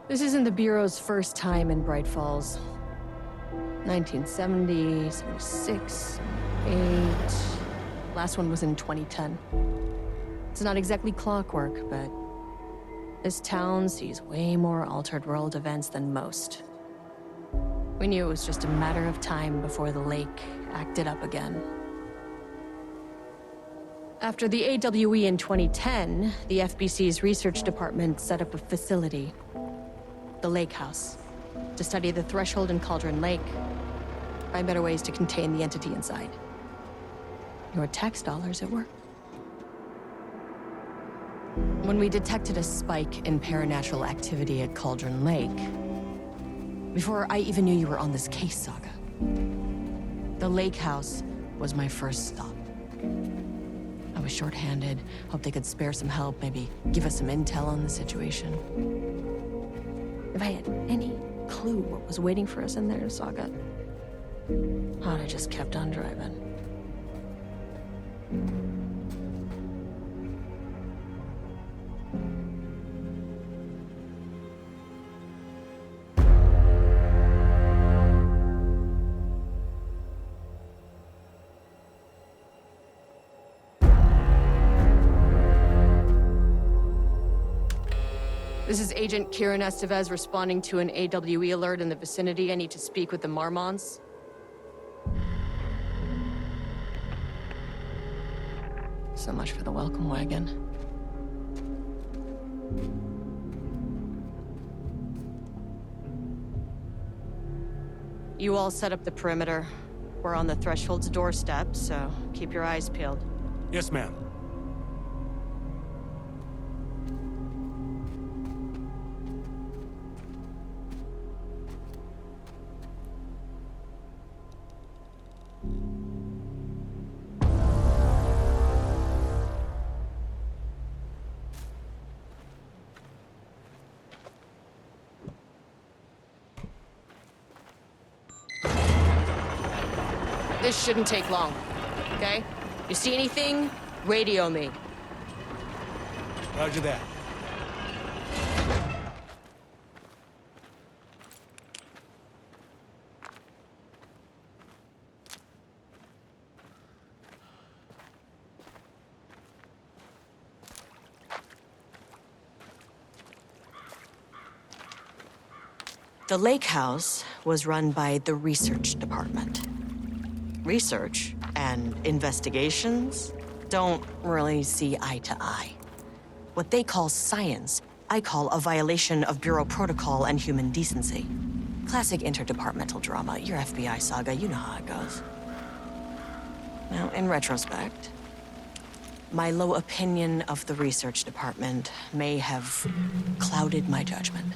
This isn't the Bureau's first time in Bright Falls. 1970, 76, 8... Last one was in 2010. It's not exactly clockwork, but this town sees way more altered world events than most. We knew it was just a matter of time before the lake acted up again. After the AWE in 2010, the FBC's research department set up a facility, the Lake House, to study the Threshold and Cauldron Lake, find better ways to contain the entity inside. Your tax dollars at work. When we detected a spike in paranatural activity at Cauldron Lake, before I even knew you were on this case, Saga, the Lake House was my first stop. I was short-handed, hoped they could spare some help, maybe give us some intel on the situation. If I had any clue what was waiting for us in there, Saga, I'd have just kept on driving. This is Agent Kieran Estevez responding to an AWE alert in the vicinity. I need to speak with the Marmons. So much for the welcome wagon. You all set up the perimeter. We're on the Threshold's doorstep, so keep your eyes peeled. Yes, ma'am. This shouldn't take long, okay? You see anything, radio me. Roger that. The Lake House was run by the research department. Research and investigations don't really see eye to eye. What they call science, I call a violation of Bureau protocol and human decency. Classic interdepartmental drama. Your FBI saga, you know how it goes. Now, in retrospect, my low opinion of the research department may have clouded my judgment.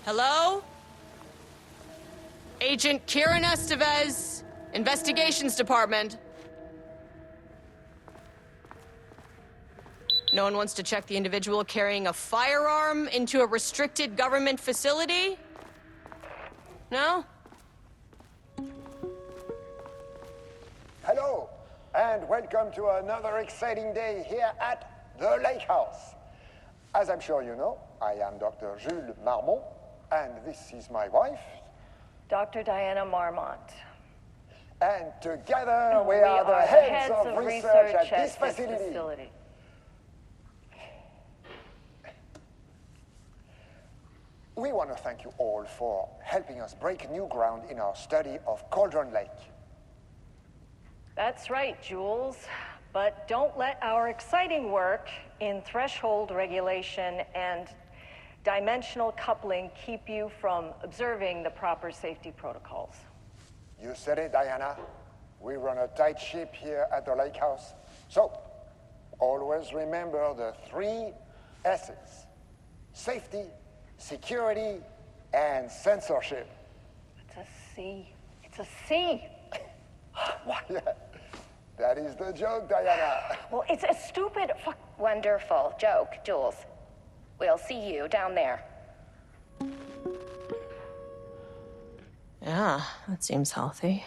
Hello? Agent Kieran Estevez, Investigations Department. No one wants to check the individual carrying a firearm into a restricted government facility? No? and welcome to another exciting day here at the Lake House. As I'm sure you know, I am Dr. Jules Marmont, and this is my wife. Dr. Diana Marmont. And together we are the heads of research at this facility. We want to thank you all for helping us break new ground in our study of Cauldron Lake. That's right, Jules. But don't let our exciting work in threshold regulation and dimensional coupling keep you from observing the proper safety protocols. You said it, Diana. We run a tight ship here at the Lake House. So, always remember the 3 S's. Safety, security, and censorship. It's a C. It's a C. What? Yeah, that is the joke, Diana. Well, it's a stupid fuck. Wonderful joke, Jules. We'll see you down there. Yeah, that seems healthy.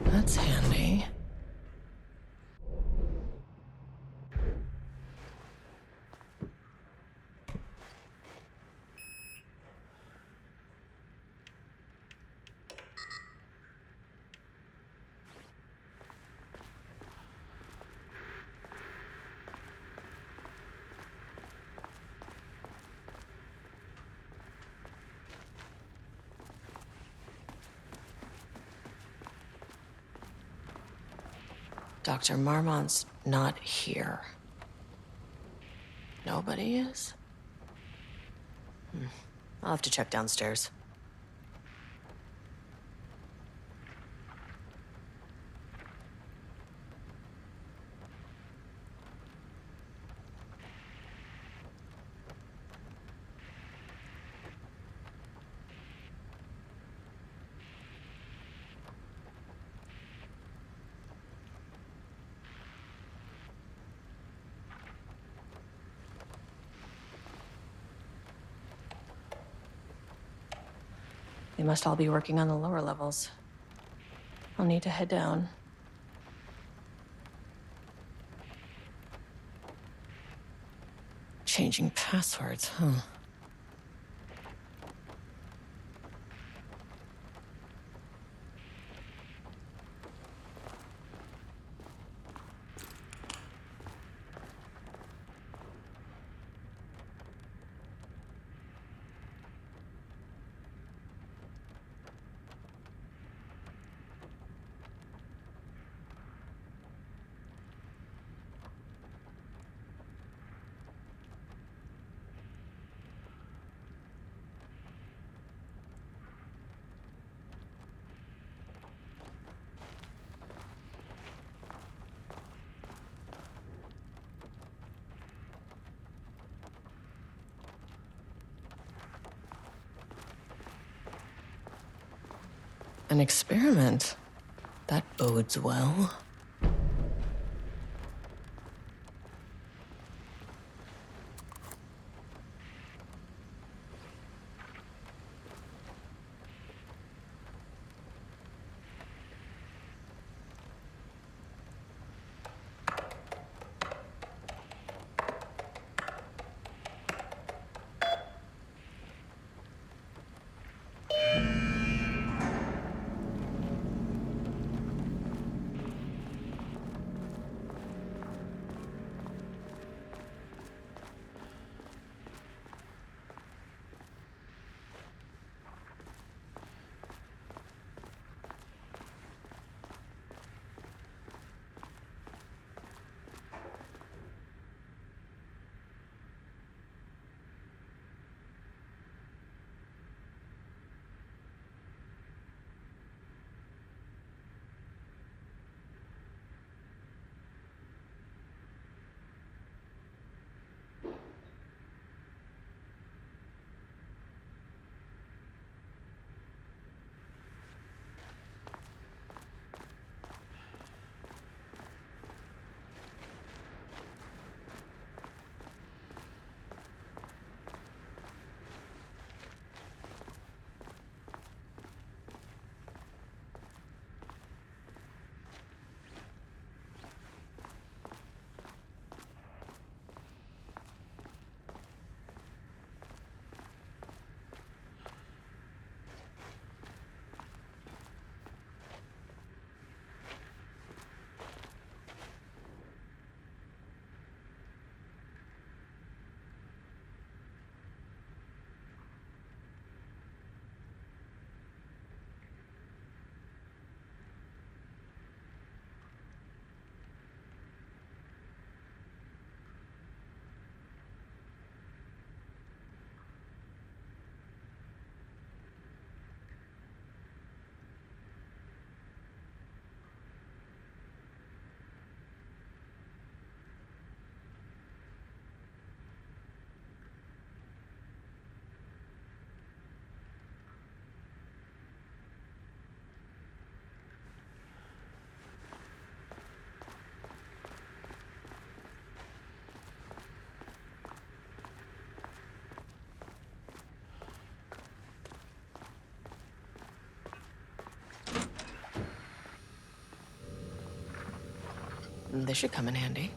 That's handy. Dr. Marmont's not here. Nobody is? I'll have to check downstairs. They must all be working on the lower levels. I'll need to head down. Changing passwords, huh? An experiment. That bodes well. This should come in handy.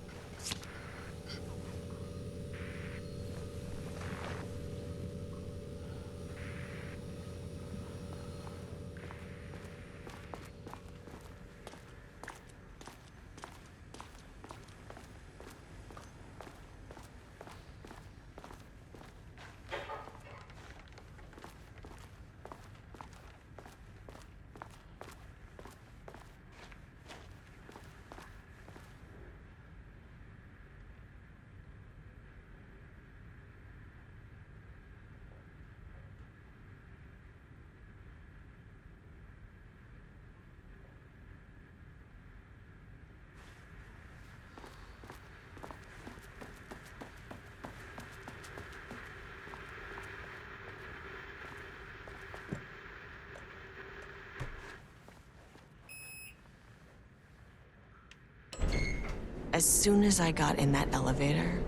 As soon as I got in that elevator,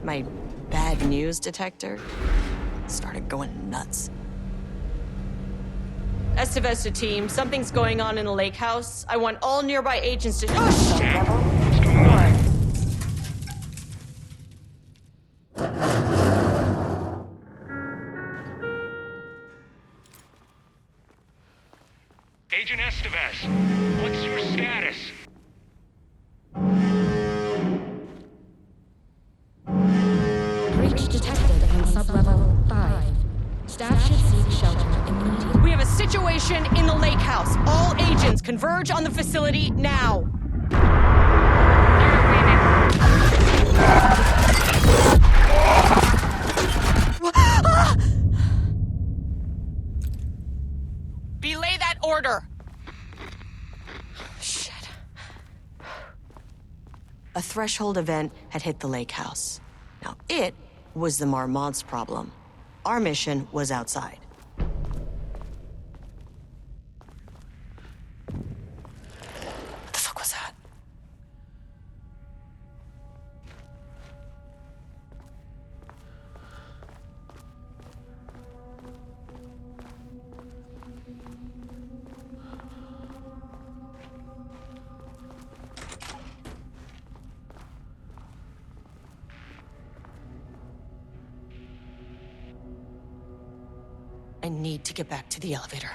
my bad news detector started going nuts. Estevesta team, something's going on in the lake house. I want all nearby agents to— oh, shit! What's going on? Agent Estevez, what's your status? Breach detected on sublevel 5. Staff should seek shelter immediately. We have a situation in the lake house. All agents converge on the facility now. Belay that order. Shit. A threshold event had hit the lake house. Now, it was the Marmont's problem. Our mission was outside. What the fuck was that? I need to get back to the elevator.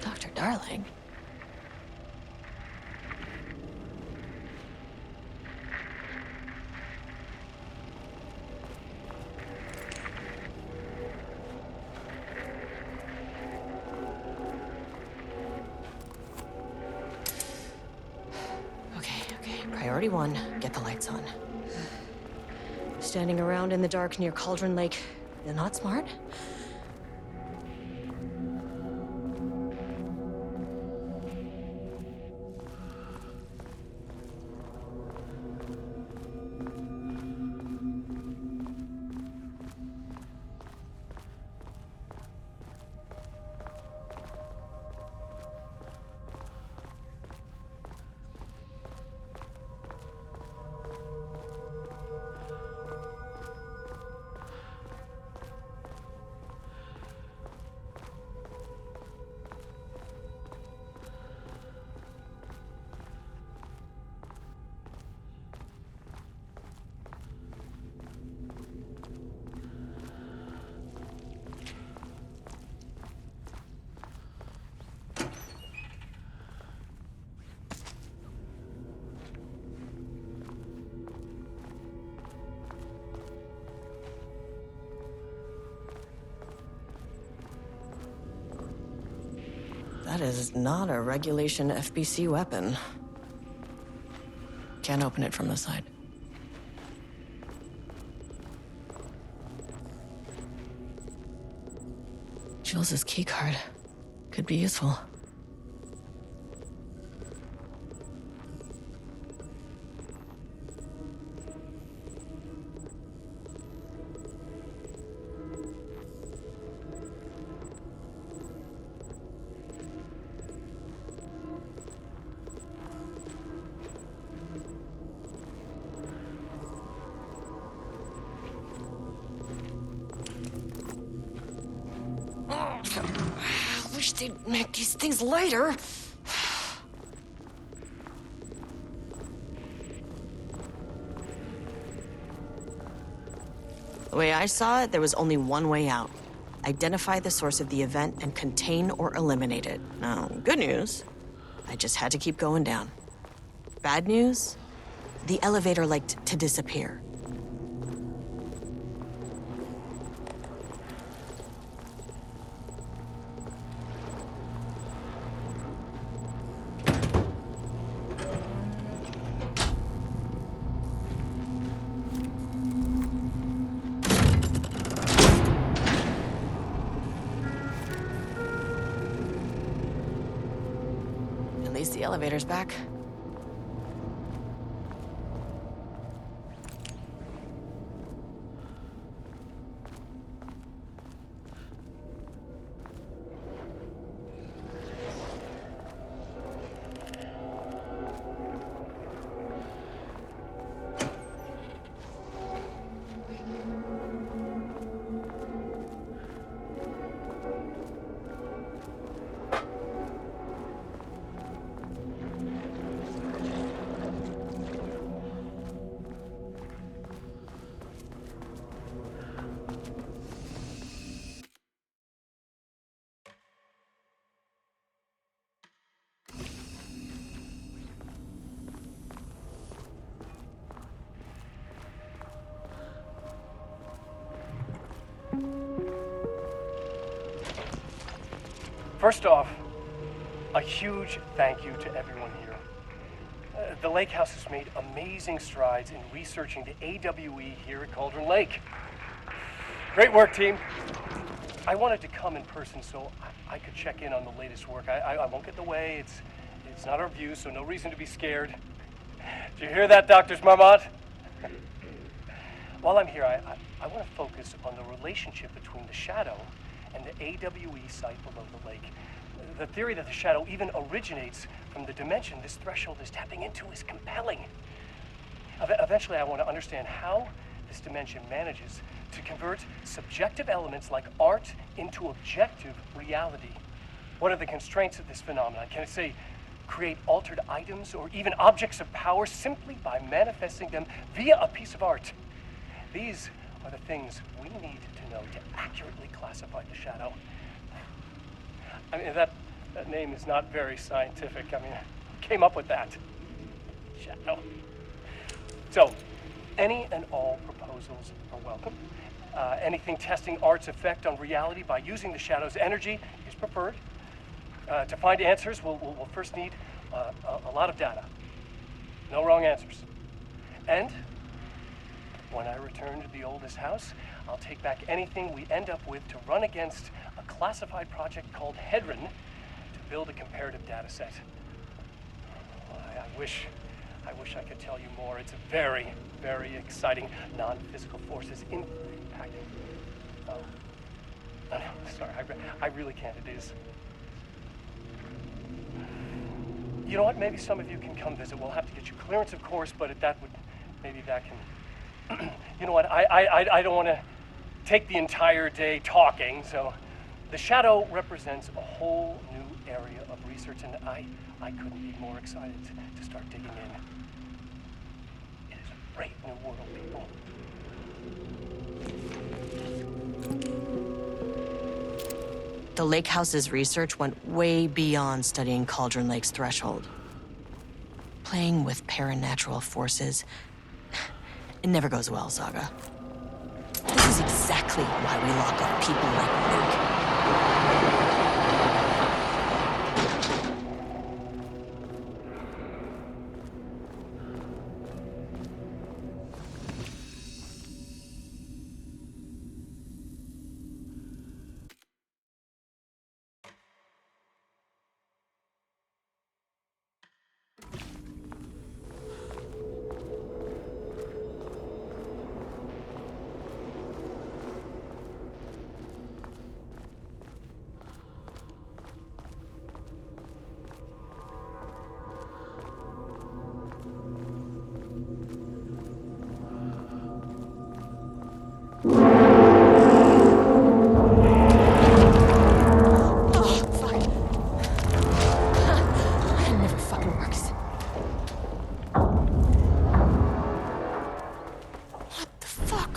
Dr. Darling? Okay. Priority 1, get the lights on. Standing around in the dark near Cauldron Lake, they're not smart. That is not a regulation FBC weapon. Can't open it from the side. Jules's keycard could be useful. I wish they'd make these things lighter. The way I saw it, there was only one way out. Identify the source of the event and contain or eliminate it. Now, good news, I just had to keep going down. Bad news, the elevator liked to disappear. At least the elevator's back. First off, a huge thank you to everyone here. The Lake House has made amazing strides in researching the AWE here at Cauldron Lake. Great work, team. I wanted to come in person so I could check in on the latest work. I won't get in the way. It's not our view, so no reason to be scared. Did you hear that, Dr. Marmot? While I'm here, I want to focus on the relationship between the shadow and the AWE site below the lake. The theory that the shadow even originates from the dimension this threshold is tapping into is compelling. Eventually, I want to understand how this dimension manages to convert subjective elements like art into objective reality. What are the constraints of this phenomenon? Can it, say, create altered items or even objects of power simply by manifesting them via a piece of art? These are the things we need to know to accurately classify the shadow. I mean, that name is not very scientific. I mean, who came up with that? Shadow. So, any and all proposals are welcome. Anything testing art's effect on reality by using the shadow's energy is preferred. To find answers, we'll first need a lot of data. No wrong answers. And when I return to the oldest house, I'll take back anything we end up with to run against a classified project called Hedron to build a comparative data set. I wish I could tell you more. It's a very, very exciting non-physical forces impacting. Oh, no, sorry, I really can't. It is. You know what? Maybe some of you can come visit. We'll have to get you clearance, of course, but maybe that can. You know what? I don't want to take the entire day talking. So, the shadow represents a whole new area of research, and I couldn't be more excited to start digging in. It is a great new world, people. The Lake House's research went way beyond studying Cauldron Lake's threshold. Playing with paranatural forces, it never goes well, Saga. This is exactly why we lock up people like Nick.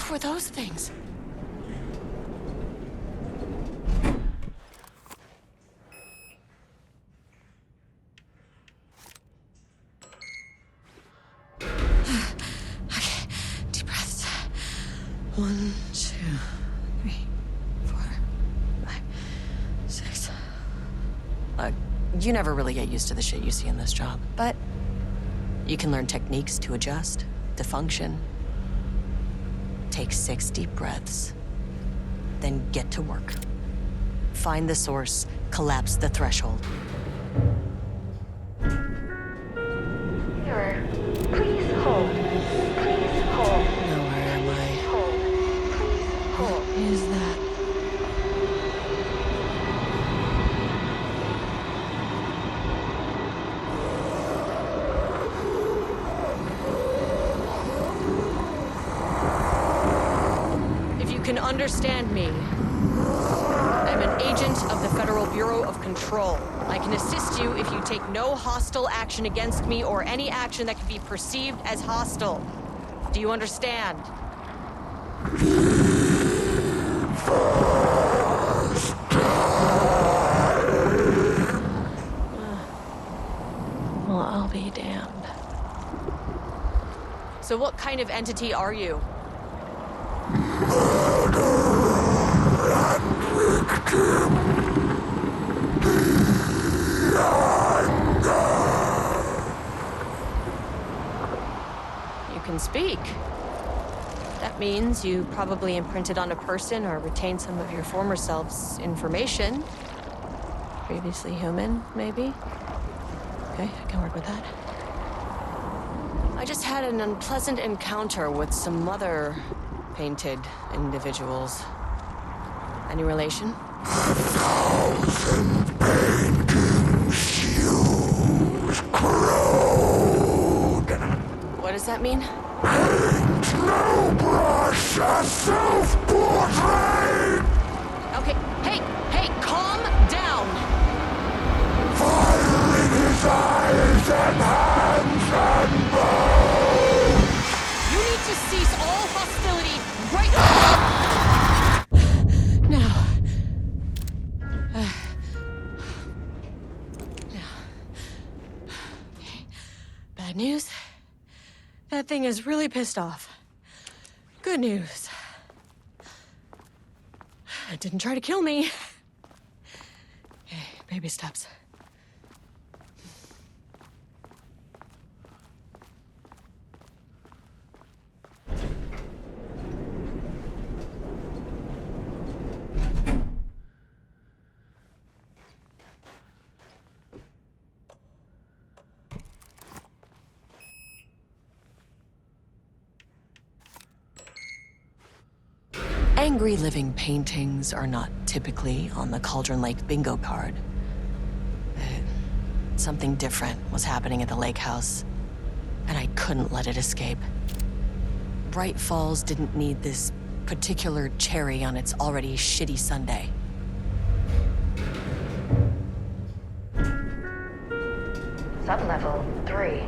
fuck were those things? Okay, deep breaths. 1, 2, 3, 4, 5, 6. Look, you never really get used to the shit you see in this job, but you can learn techniques to adjust, to function. Take 6 deep breaths, then get to work. Find the source, collapse the threshold. Mirror, please hold. Please hold. Now where am I? Hold. Please hold. What is that? If you can understand me, I'm an agent of the Federal Bureau of Control. I can assist you if you take no hostile action against me or any action that can be perceived as hostile. Do you understand? Well, I'll be damned. So what kind of entity are you? You can speak. That means you probably imprinted on a person or retained some of your former self's information. Previously human, maybe? Okay, I can work with that. I just had an unpleasant encounter with some other painted individuals. Any relation? What does that mean? Okay, hey, calm down! You need to cease all hostility right now. Bad news. That thing is really pissed off. Good news. It didn't try to kill me. Okay, baby steps. Angry living paintings are not typically on the Cauldron Lake bingo card. Something different was happening at the lake house, and I couldn't let it escape. Bright Falls didn't need this particular cherry on its already shitty sundae. Sublevel 3.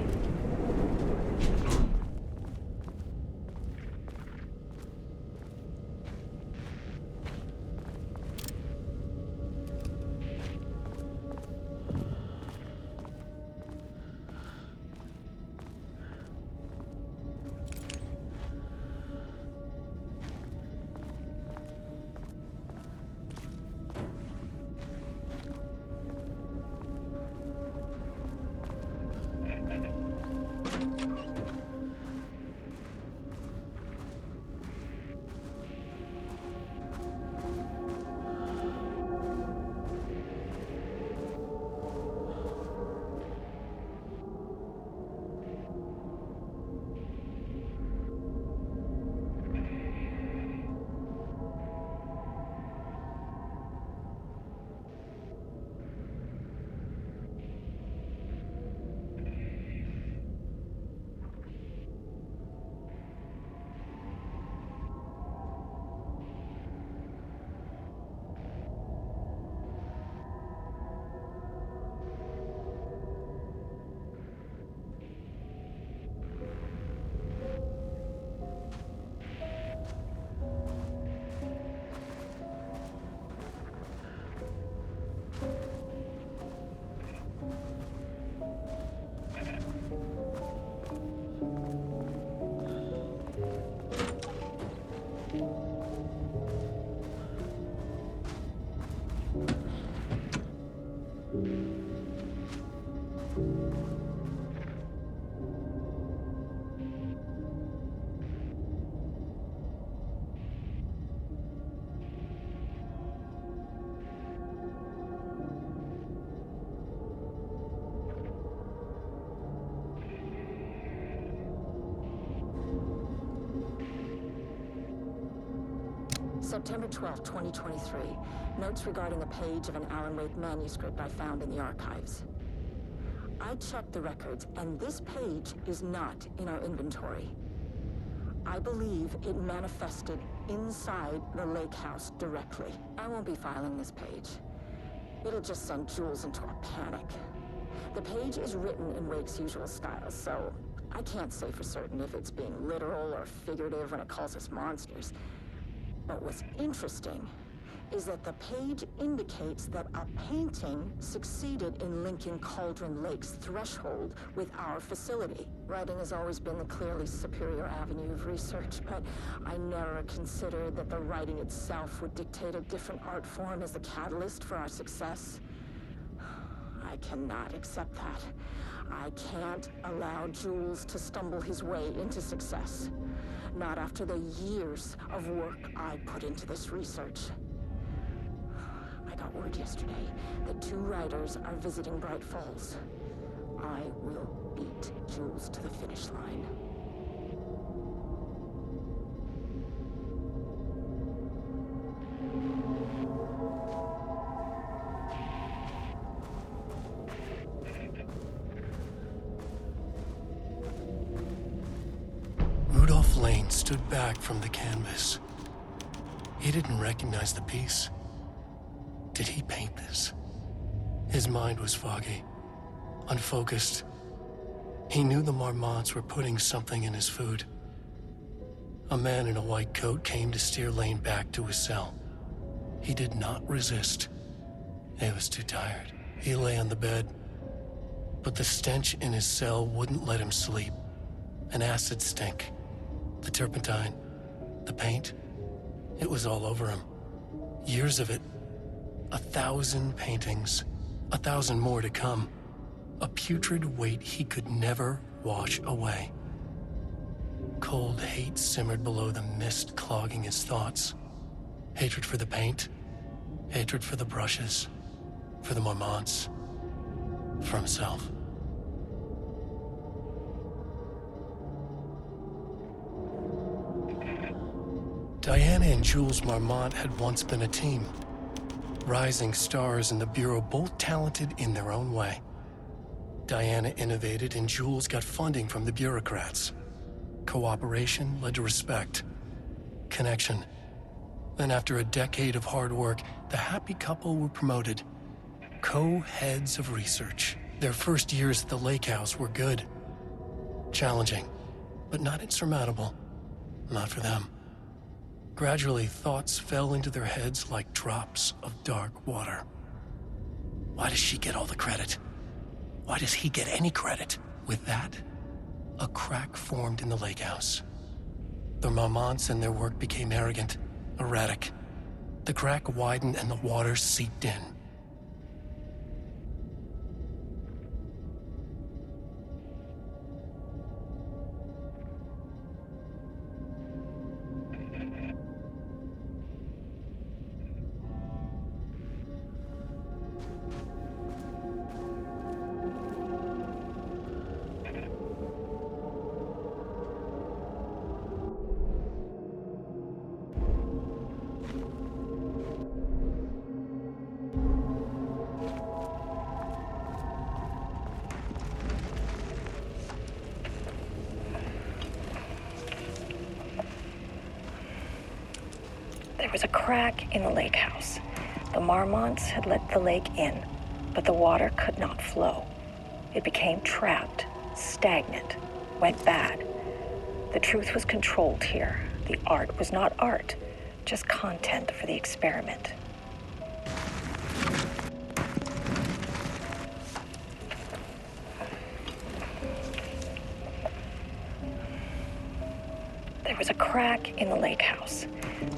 September 12, 2023. Notes regarding a page of an Alan Wake manuscript I found in the archives. I checked the records, and this page is not in our inventory. I believe it manifested inside the lake house directly. I won't be filing this page. It'll just send Jules into a panic. The page is written in Wake's usual style, so I can't say for certain if it's being literal or figurative when it calls us monsters. But what's interesting is that the page indicates that a painting succeeded in linking Cauldron Lake's threshold with our facility. Writing has always been the clearly superior avenue of research, but I never considered that the writing itself would dictate a different art form as the catalyst for our success. I cannot accept that. I can't allow Jules to stumble his way into success. Not after the years of work I put into this research. I got word yesterday that 2 writers are visiting Bright Falls. I will beat Jules to the finish line. Rudolph Lane stood back from the canvas. He didn't recognize the piece. Did he paint this? His mind was foggy, unfocused. He knew the Marmots were putting something in his food. A man in a white coat came to steer Lane back to his cell. He did not resist. He was too tired. He lay on the bed, but the stench in his cell wouldn't let him sleep. An acid stink. The turpentine, the paint, it was all over him. Years of it. 1,000 paintings, 1,000 more to come. A putrid weight he could never wash away. Cold hate simmered below the mist clogging his thoughts. Hatred for the paint, hatred for the brushes, for the Marmots, for himself. Diana and Jules Marmont had once been a team. Rising stars in the Bureau, both talented in their own way. Diana innovated and Jules got funding from the bureaucrats. Cooperation led to respect, connection. Then after a decade of hard work, the happy couple were promoted. Co-heads of research. Their first years at the lake house were good. Challenging, but not insurmountable. Not for them. Gradually, thoughts fell into their heads like drops of dark water. Why does she get all the credit? Why does he get any credit? With that, a crack formed in the lake house. The Marmonts and their work became arrogant, erratic. The crack widened and the water seeped in. There was a crack in the lake house. The Marmonts had let the lake in, but the water could not flow. It became trapped, stagnant, went bad. The truth was controlled here. The art was not art, just content for the experiment. There was a crack in the lake house.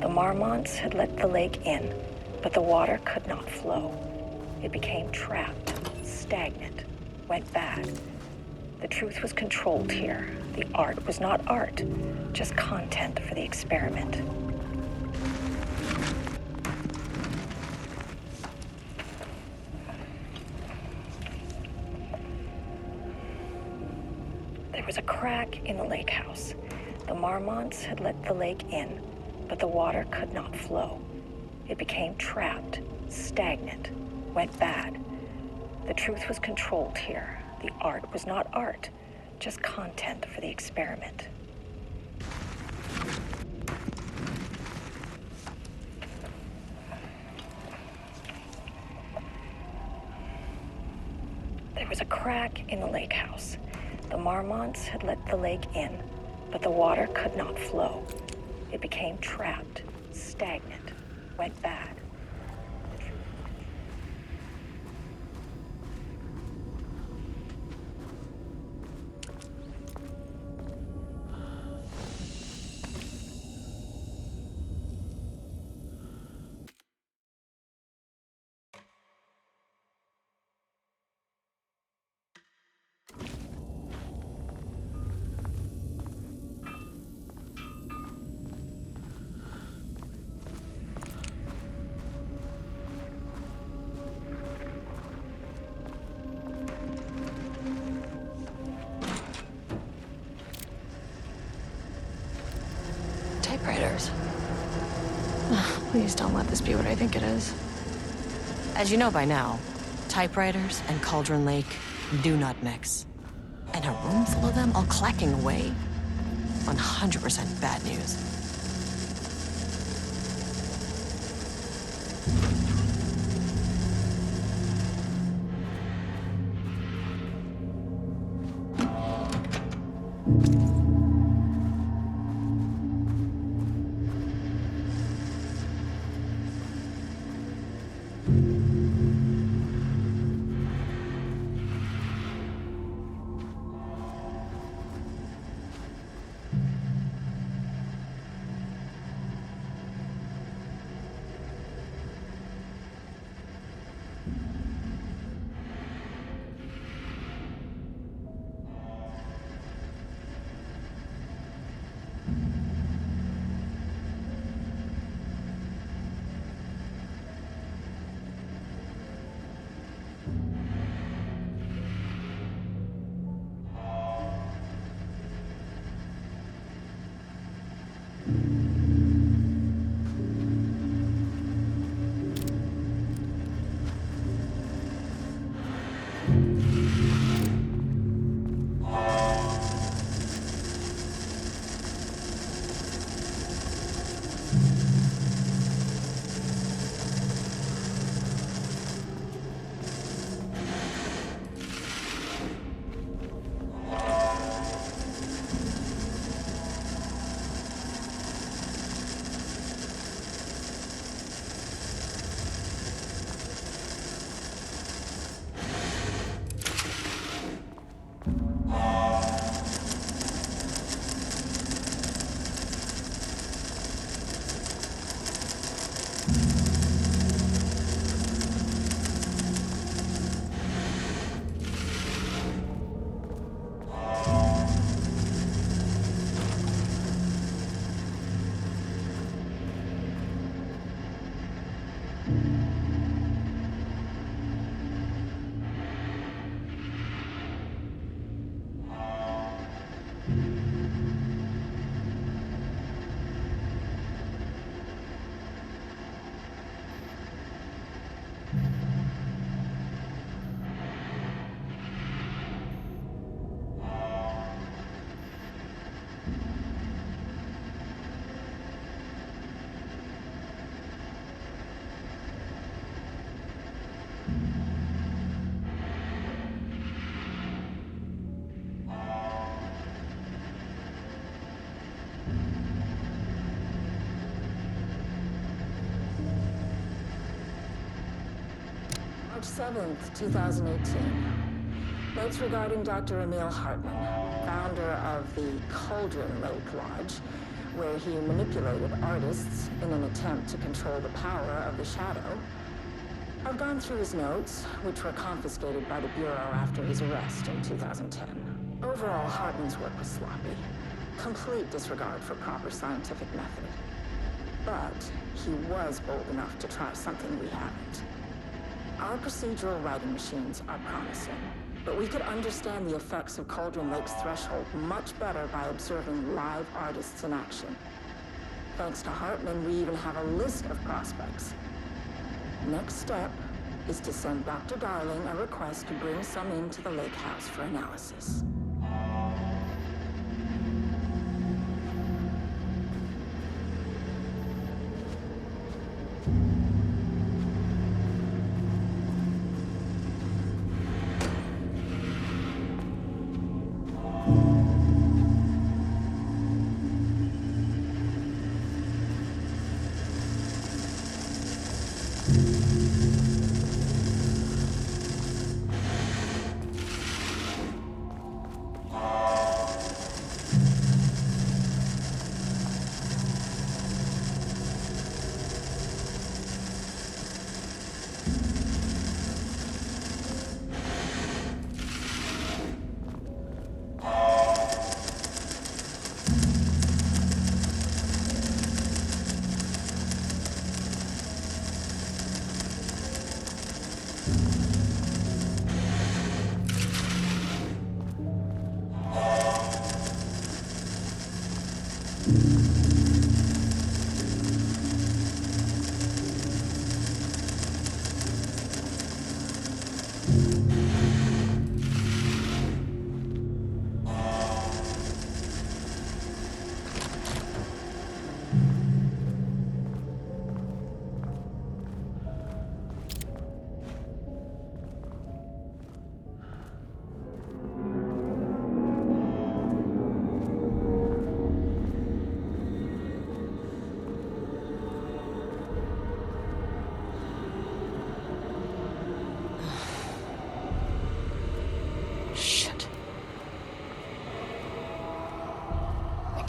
The Marmonts had let the lake in, but the water could not flow. It became trapped, stagnant, went bad. The truth was controlled here. The art was not art, just content for the experiment. There was a crack in the lake house. The Marmonts had let the lake in, but the water could not flow. It became trapped, stagnant, went bad. The truth was controlled here. The art was not art, just content for the experiment. There was a crack in the lake house. The Marmonts had let the lake in, but the water could not flow. It became trapped, stagnant, went bad. Typewriters. Please don't let this be what I think it is. As you know by now, typewriters and Cauldron Lake do not mix. And a room full of them all clacking away? 100% bad news. March 7th, 2018. Notes regarding Dr. Emil Hartman, founder of the Cauldron Lake Lodge, where he manipulated artists in an attempt to control the power of the shadow. I've gone through his notes, which were confiscated by the Bureau after his arrest in 2010. Overall, Hartman's work was sloppy. Complete disregard for proper scientific method. But he was bold enough to try something we haven't. Our procedural writing machines are promising, but we could understand the effects of Cauldron Lake's threshold much better by observing live artists in action. Thanks to Hartman, we even have a list of prospects. Next step is to send Dr. Darling a request to bring some into the lake house for analysis.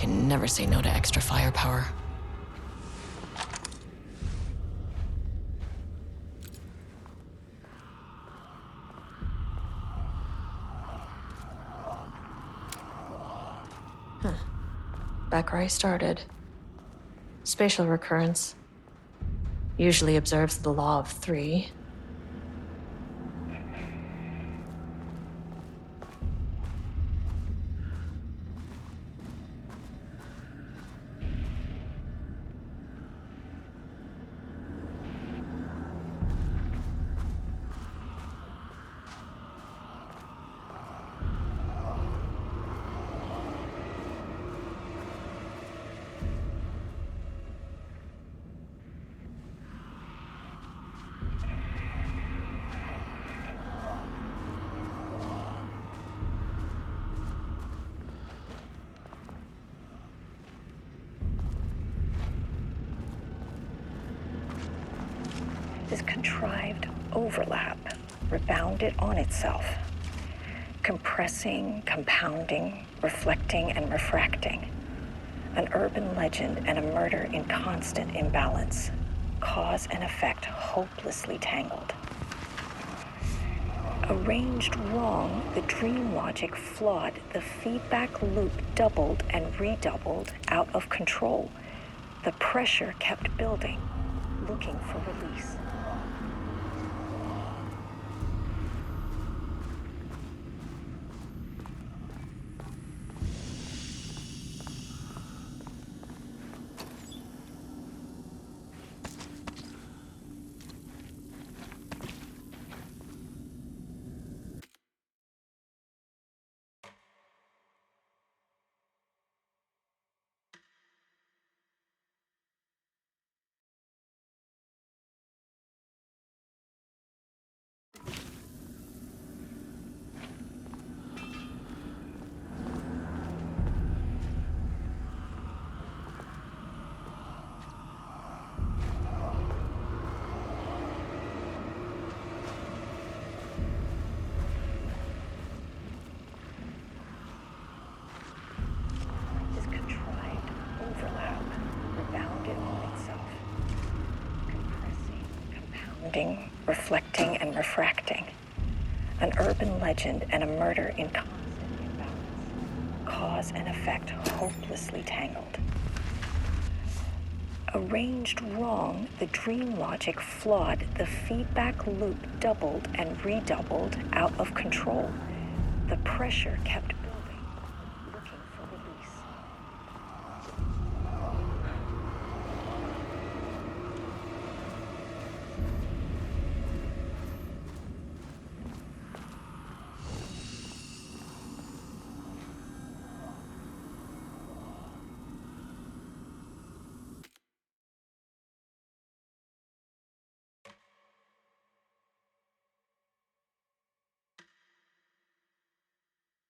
Never say no to extra firepower. Back where I started. Spatial recurrence usually observes the law of 3. This contrived overlap rebounded on itself, compressing, compounding, reflecting, and refracting. An urban legend and a murder in constant imbalance, cause and effect hopelessly tangled. Arranged wrong, the dream logic flawed, the feedback loop doubled and redoubled, out of control. The pressure kept building, looking for release. Reflecting and refracting. An urban legend and a murder in constant imbalance. Cause and effect hopelessly tangled. Arranged wrong, the dream logic flawed, the feedback loop doubled and redoubled, out of control. The pressure kept building.